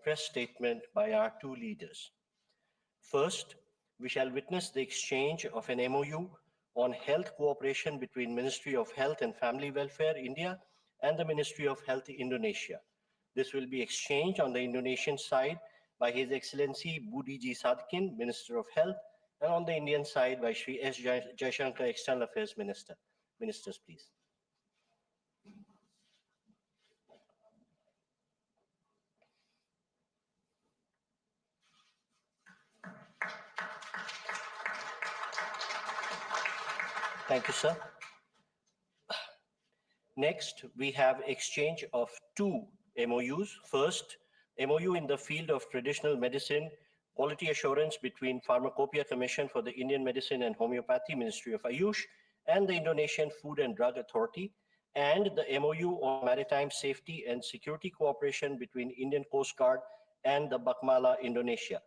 press statement by our two leaders. First, we shall witness the exchange of an MOU on health cooperation between Ministry of Health and Family Welfare, India, and the Ministry of Health, Indonesia. This will be exchanged on the Indonesian side by His Excellency Budi G. Sadikin, Minister of Health, and on the Indian side by Shri S. Jaishankar, External Affairs Minister. Ministers, please. Thank you, sir. Next, we have exchange of two MOUs. First, MOU in the field of traditional medicine, quality assurance between Pharmacopoeia Commission for the Indian Medicine and Homeopathy, Ministry of Ayush, and the Indonesian Food and Drug Authority, and the MOU on maritime safety and security cooperation between Indian Coast Guard and the Bakmala, Indonesia.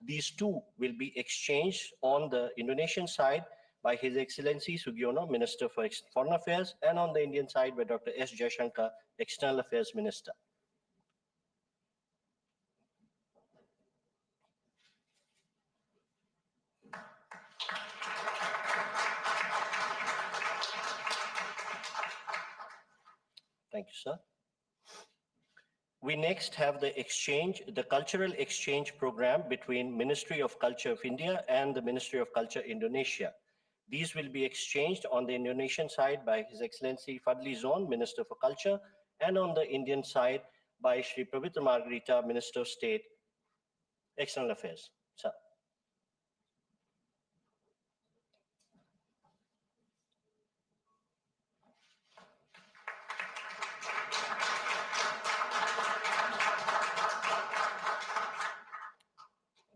These two will be exchanged on the Indonesian side by His Excellency Subianto, Minister for Foreign Affairs, and on the Indian side by Dr. S. Jaishankar, External Affairs Minister. Thank you, sir. We next have the cultural exchange program between Ministry of Culture of India and the Ministry of Culture Indonesia. These will be exchanged on the Indonesian side by His Excellency Fadli Zon, Minister for Culture, and on the Indian side by Shri Pavitra Margarita, Minister of State, External Affairs. Sir.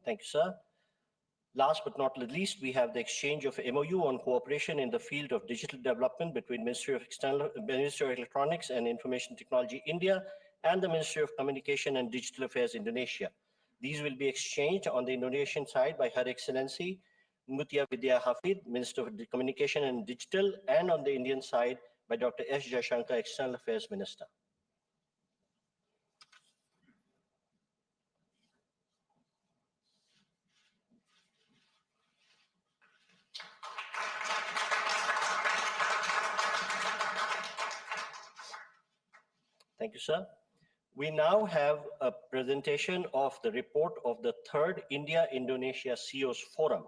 Thank you, sir. Last but not least, we have the exchange of MOU on cooperation in the field of digital development between Ministry of Electronics and Information Technology India and the Ministry of Communication and Digital Affairs Indonesia. These will be exchanged on the Indonesian side by Her Excellency Mutia Vidya Hafid, Minister of Communication and Digital, and on the Indian side by Dr. S. Jaishankar, External Affairs Minister. Thank you, sir. We now have a presentation of the report of the third India-Indonesia CEOs Forum.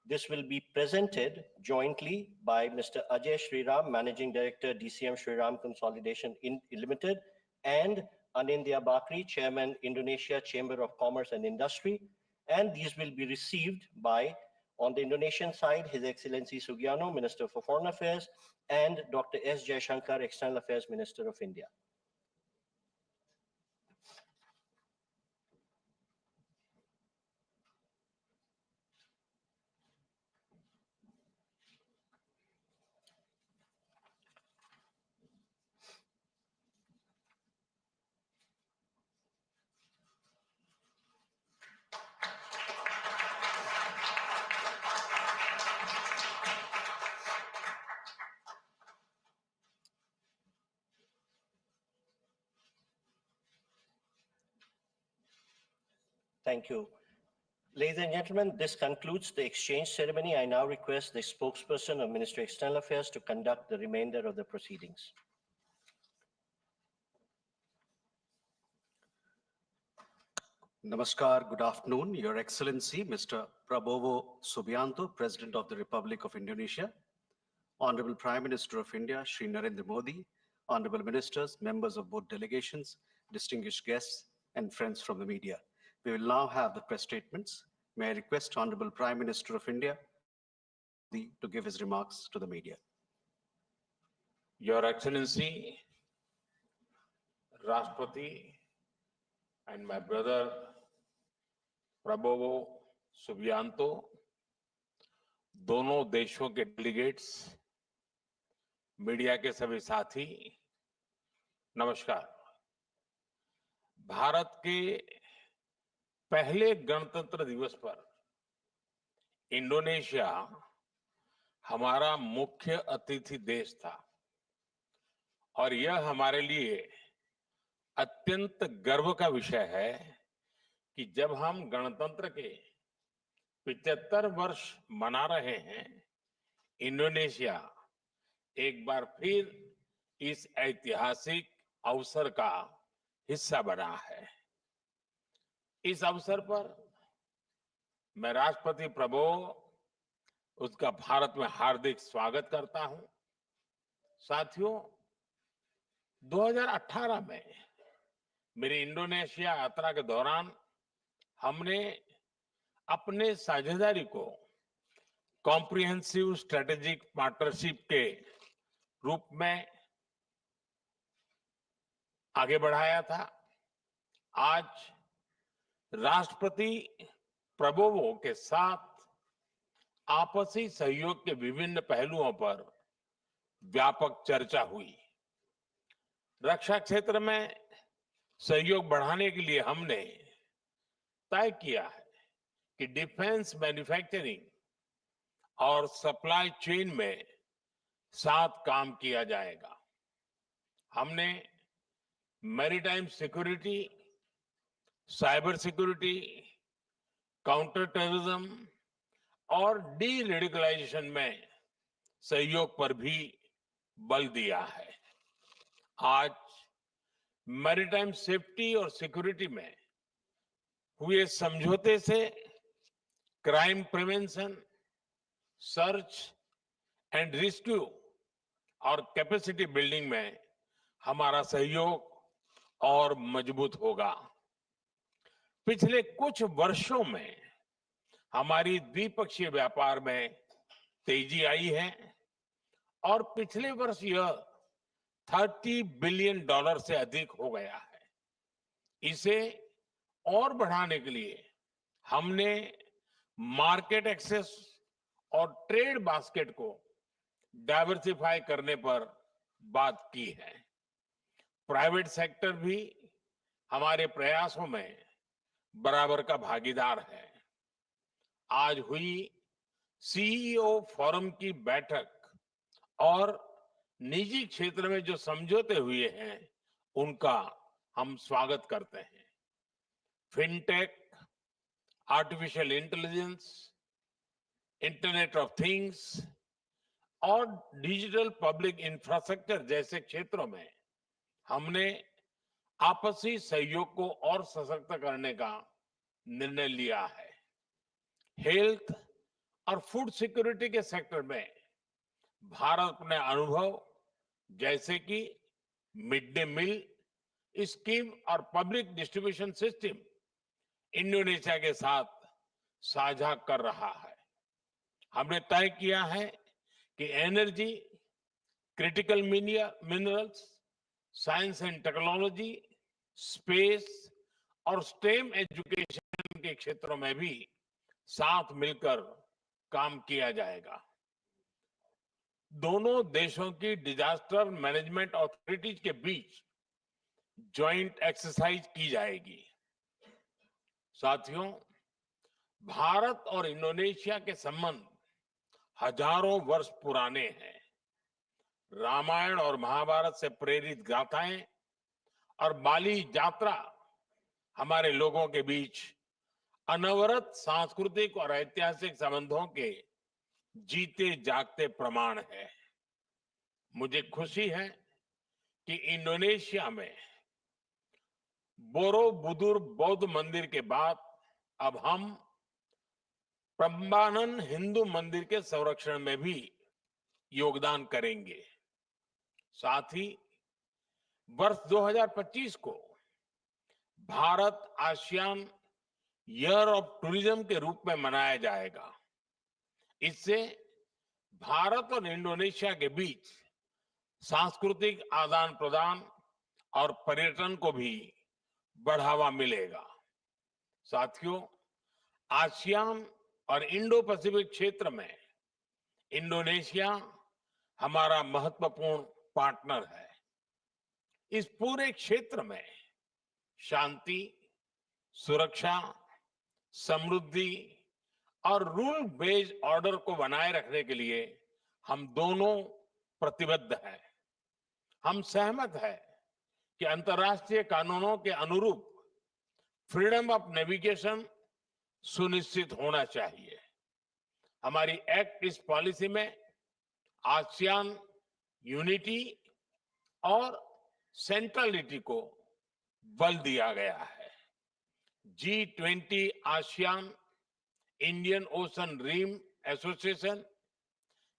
This will be presented jointly by Mr. Ajay Sriram, Managing Director, DCM Sriram Consolidation Limited, and Anindya Bakri, Chairman, Indonesia Chamber of Commerce and Industry. And these will be received by, on the Indonesian side, His Excellency Sugiano, Minister for Foreign Affairs, and Dr. S. Jaishankar, External Affairs Minister of India. Thank you. Ladies and gentlemen, this concludes the exchange ceremony. I now request the spokesperson of Ministry of External Affairs to conduct the remainder of the proceedings. Namaskar, good afternoon, Your Excellency, Mr. Prabowo Subianto, President of the Republic of Indonesia, Honorable Prime Minister of India, Shri Narendra Modi, Honorable Ministers, members of both delegations, distinguished guests, and friends from the media. We will now have the press statements. May I request Honorable Prime Minister of India to give his remarks to the media. Your Excellency, Rashtrapati, and my brother Prabowo Subianto, दोनों देशों के delegates, media के सभी साथी, नमस्कार। भारत के पहले गणतंत्र दिवस पर इंडोनेशिया हमारा मुख्य अतिथि देश था और यह हमारे लिए अत्यंत गर्व का विषय है कि जब हम गणतंत्र के 75 वर्ष मना रहे हैं, इंडोनेशिया एक बार फिर इस ऐतिहासिक अवसर का हिस्सा बना है। इस अवसर पर मैं राष्ट्रपति प्रबोवो उसका भारत में हार्दिक स्वागत करता हूं। साथियों, 2018 में मेरी इंडोनेशिया यात्रा के दौरान हमने अपने साझेदारी को कॉम्प्रिहेंसिव स्ट्रेटेजिक पार्टनरशिप के रूप में आगे बढ़ाया था। आज राष्ट्रपति प्रबोवो के साथ आपसी सहयोग के विभिन्न पहलुओं पर व्यापक चर्चा हुई। रक्षा क्षेत्र में सहयोग बढ़ाने के लिए हमने तय किया है कि डिफेंस मैन्युफैक्चरिंग और सप्लाई चेन में साथ काम किया जाएगा। हमने maritime security, cyber security, counter terrorism और डी रेडिकलाइजेशन में सहयोग पर भी बल दिया है। आज मैरीटाइम सेफ्टी और सिक्योरिटी में हुए समझौते से crime prevention, search and rescue और कैपेसिटी बिल्डिंग में हमारा सहयोग और मजबूत होगा। पिछले कुछ वर्षों में हमारी द्विपक्षीय व्यापार में तेजी आई है और पिछले वर्ष यह $30 बिलियन से अधिक हो गया है। इसे और बढ़ाने के लिए हमने मार्केट एक्सेस और ट्रेड बास्केट को डाइवर्सिफाई करने पर बात की है। प्राइवेट सेक्टर भी हमारे प्रयासों में बराबर का भागीदार है। आज हुई सीईओ फोरम की बैठक और निजी क्षेत्र में जो समझौते हुए हैं, उनका हम स्वागत करते हैं। Fintech, artificial intelligence, internet of things और डिजिटल पब्लिक इंफ्रास्ट्रक्चर जैसे क्षेत्रों में हमने आपसी सहयोग को और सशक्त करने का निर्णय लिया है। हेल्थ और फूड सिक्योरिटी के सेक्टर में भारत अपने अनुभव जैसे कि मिड डे मील स्कीम और पब्लिक डिस्ट्रीब्यूशन सिस्टम इंडोनेशिया के साथ साझा कर रहा है। हमने तय किया है कि energy, critical minerals, science and technology, space और स्टेम एजुकेशन के क्षेत्रों में भी साथ मिलकर काम किया जाएगा। दोनों देशों की डिजास्टर मैनेजमेंट अथॉरिटीज के बीच जॉइंट एक्सरसाइज की जाएगी। साथियों, भारत और इंडोनेशिया के संबंध हजारों वर्ष पुराने हैं। रामायण और महाभारत से प्रेरित गाथाएं और बाली यात्रा हमारे लोगों के बीच अनवरत सांस्कृतिक और ऐतिहासिक संबंधों के जीते जागते प्रमाण है। मुझे खुशी है कि इंडोनेशिया में बोरोबुदुर बौद्ध मंदिर के बाद अब हम प्रम्बानन हिंदू मंदिर के संरक्षण में भी योगदान करेंगे। साथ ही वर्ष 2025 को Bharat ASEAN year of tourism के रूप में मनाया जाएगा। इससे भारत और इंडोनेशिया के बीच सांस्कृतिक आदान प्रदान और पर्यटन को भी बढ़ावा मिलेगा। साथियों, आसियान और इंडो पैसिफिक क्षेत्र में इंडोनेशिया हमारा महत्वपूर्ण पार्टनर है। इस पूरे क्षेत्र में शांति, सुरक्षा, समृद्धि और रूल बेस्ड ऑर्डर को बनाए रखने के लिए हम दोनों प्रतिबद्ध हैं। हम सहमत हैं कि अंतर्राष्ट्रीय कानूनों के अनुरूप फ्रीडम ऑफ नेविगेशन सुनिश्चित होना चाहिए। हमारी एक्ट ईस्ट पॉलिसी में आसियान यूनिटी और सेंट्रलिटी को बल दिया गया है। G20 ASEAN Indian Ocean Rim Association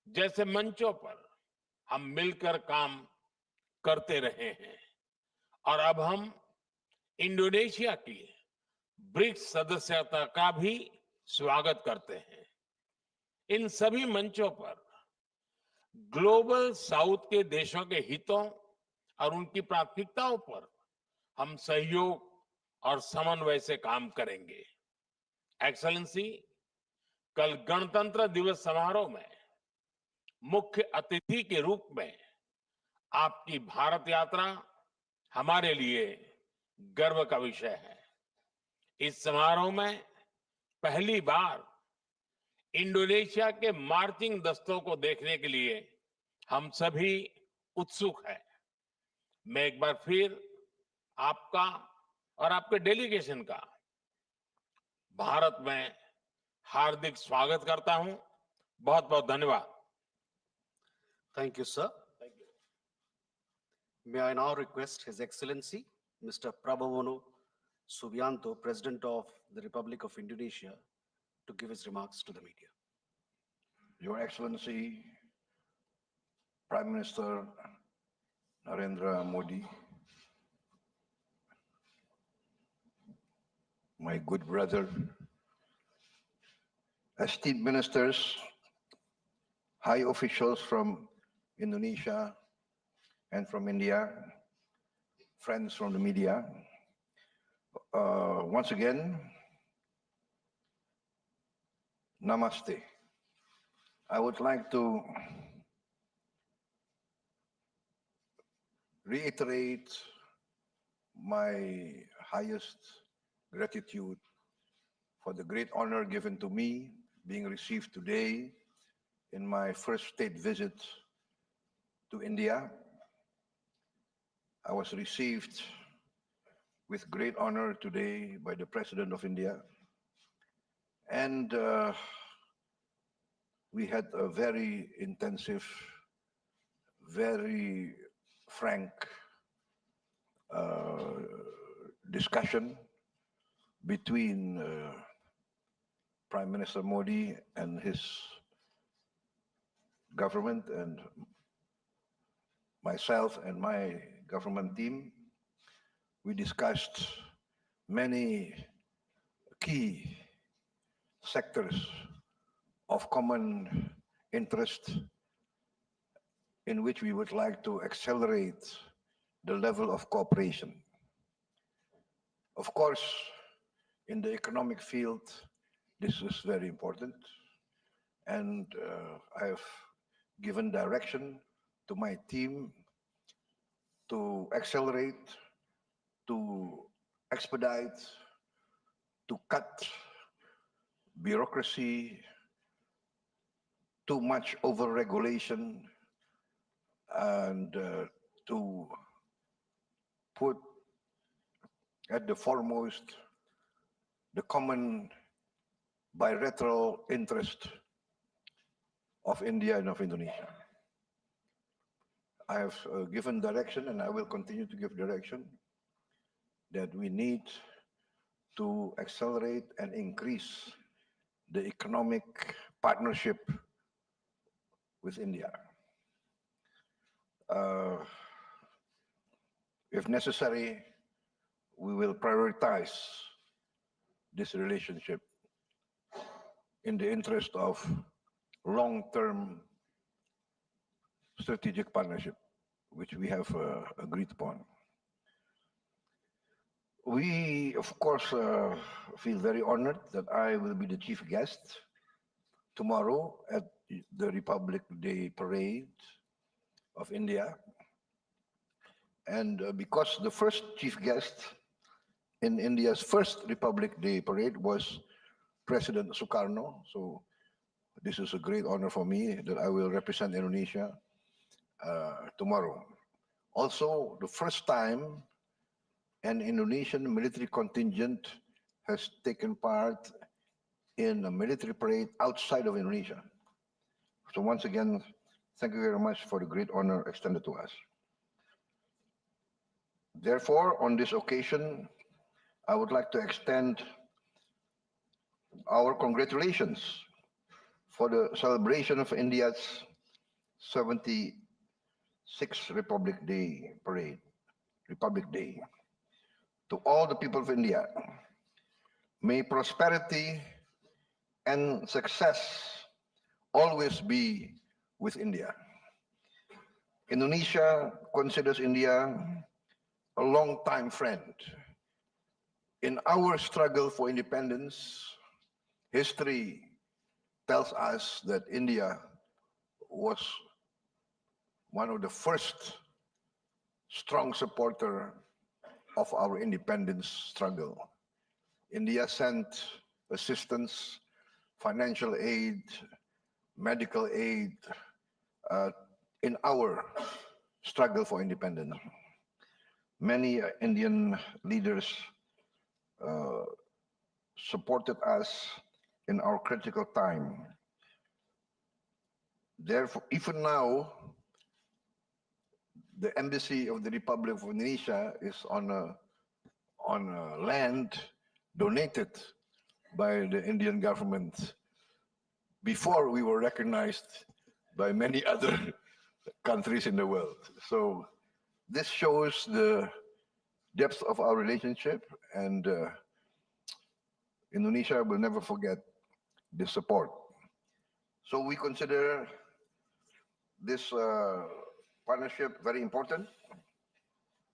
जैसे मंचों पर हम मिलकर काम करते रहे हैं और अब हम इंडोनेशिया की ब्रिक्स सदस्यता का भी स्वागत करते हैं। इन सभी मंचों पर ग्लोबल साउथ के देशों के हितों और उनकी प्राथमिकताओं पर हम सहयोग और समन्वय से काम करेंगे। एक्सेलेंसी, कल गणतंत्र दिवस समारोह में मुख्य अतिथि के रूप में आपकी भारत यात्रा हमारे लिए गर्व का विषय है। इस समारोह में पहली बार इंडोनेशिया के मार्चिंग दस्तों को देखने के लिए हम सभी उत्सुक हैं। मैं एक बार फिर आपका और आपके डेलीगेशन का भारत में हार्दिक स्वागत करता हूं। बहुत बहुत धन्यवाद। Thank you, sir. May I now request His Excellency, Mr. Prabowo Subianto, President of the Republic of Indonesia, to give his remarks to the media. Your Excellency, Prime Minister Narendra Modi, my good brother, esteemed ministers, high officials from Indonesia and from India, friends from the media, once again, namaste. I would like to reiterate my highest gratitude for the great honor given to me being received today in my first state visit to India. I was received with great honor today by the President of India, and we had a very intensive, very frank discussion between Prime Minister Modi and his government and myself and my government team. We discussed many key sectors of common interest in which we would like to accelerate the level of cooperation. Of course, in the economic field, this is very important, and I have given direction to my team to accelerate, to expedite, to cut bureaucracy, too much over-regulation, and to put at the foremost the common bilateral interest of India and of Indonesia. I have given direction, and I will continue to give direction, that we need to accelerate and increase the economic partnership with India. If necessary, we will prioritize this relationship in the interest of long-term strategic partnership, which we have agreed upon. We, of course, feel very honored that I will be the chief guest tomorrow at the Republic Day Parade of India. And because the first chief guest in India's first Republic Day Parade was President Sukarno, so this is a great honor for me that I will represent Indonesia tomorrow. Also, the first time an Indonesian military contingent has taken part in a military parade outside of Indonesia. So once again, thank you very much for the great honor extended to us. Therefore, on this occasion, I would like to extend our congratulations for the celebration of India's 76th Republic Day parade, Republic Day. To all the people of India, may prosperity and success always be with India. Indonesia considers India a long-time friend. In our struggle for independence, history tells us that India was one of the first strong supporter of our independence struggle. India sent assistance, financial aid, medical aid in our struggle for independence. Many Indian leaders supported us in our critical time. Therefore, even now, the embassy of the Republic of Indonesia is on a land donated by the Indian government before we were recognized by many other countries in the world. So this shows the depth of our relationship, and Indonesia will never forget this support. So we consider this partnership very important,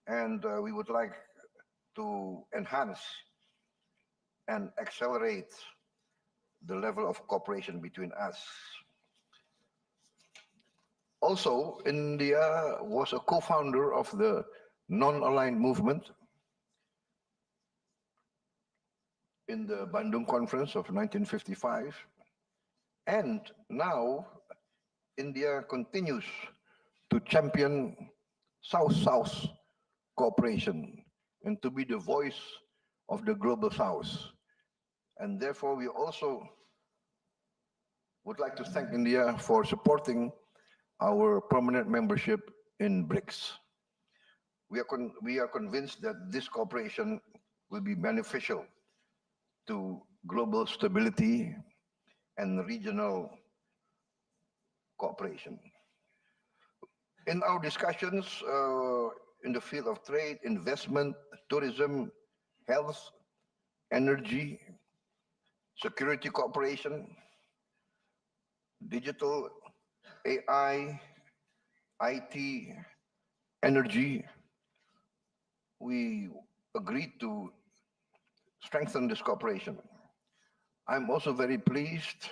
and we would like to enhance and accelerate the level of cooperation between us. Also, India was a co-founder of the non-aligned movement in the Bandung Conference of 1955. And now, India continues to champion South-South cooperation and to be the voice of the Global South. And therefore, we also would like to thank India for supporting our permanent membership in BRICS. We are convinced that this cooperation will be beneficial to global stability and regional cooperation. In our discussions in the field of trade, investment, tourism, health, energy, security cooperation, digital, AI, IT, energy, we agreed to strengthen this cooperation. I'm also very pleased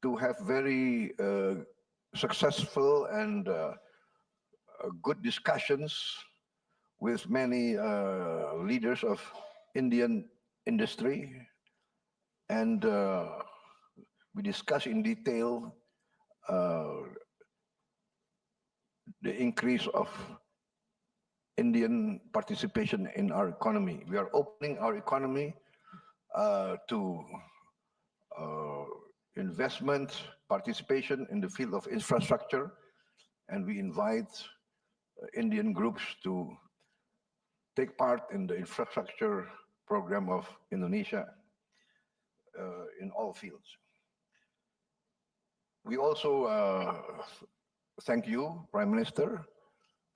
to have very successful and good discussions with many leaders of Indian industry, and we discuss in detail the increase of Indian participation in our economy. We are opening our economy to investment, participation in the field of infrastructure, and we invite Indian groups to take part in the infrastructure program of Indonesia in all fields. We also thank you, Prime Minister,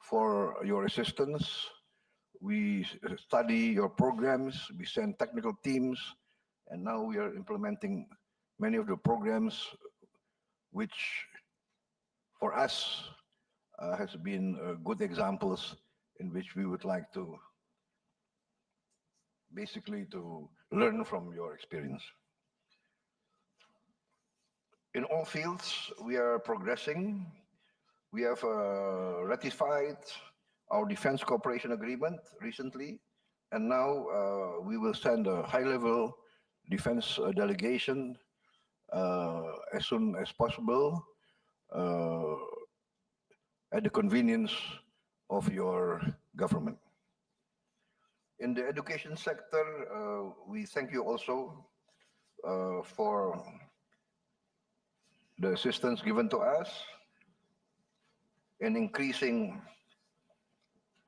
for your assistance. We study your programs, we send technical teams, and now we are implementing many of the programs which for us has been good examples in which we would like to basically to learn from your experience. In all fields, we are progressing. We have ratified our defense cooperation agreement recently, and now we will send a high-level defense delegation as soon as possible at the convenience of your government. In the education sector, we thank you also for the assistance given to us in increasing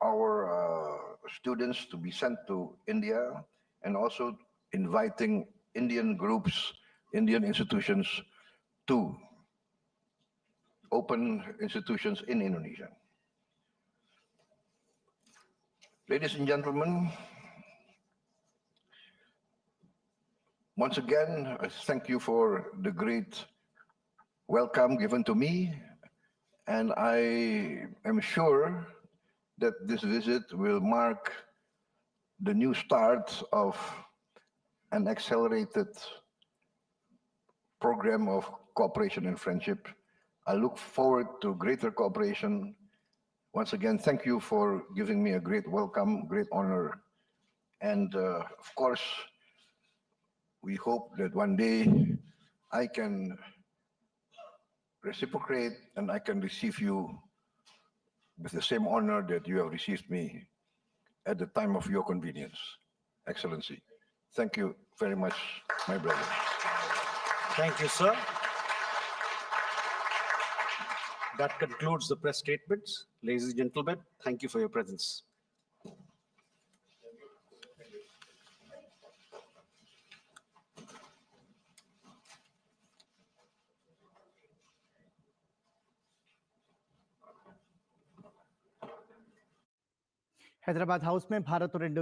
our students to be sent to India and also inviting Indian groups, Indian institutions to open institutions in Indonesia. Ladies and gentlemen, once again, I thank you for the great welcome given to me, and I am sure that this visit will mark the new start of an accelerated program of cooperation and friendship. I look forward to greater cooperation. Once again, thank you for giving me a great welcome, great honor. And of course, we hope that one day I can reciprocate and I can receive you with the same honor that you have received me at the time of your convenience, Excellency. Thank you very much, my brother. Thank you, sir. That concludes the press statements. Ladies and gentlemen, thank you for your presence. Hyderabad house में भारत और Indonesia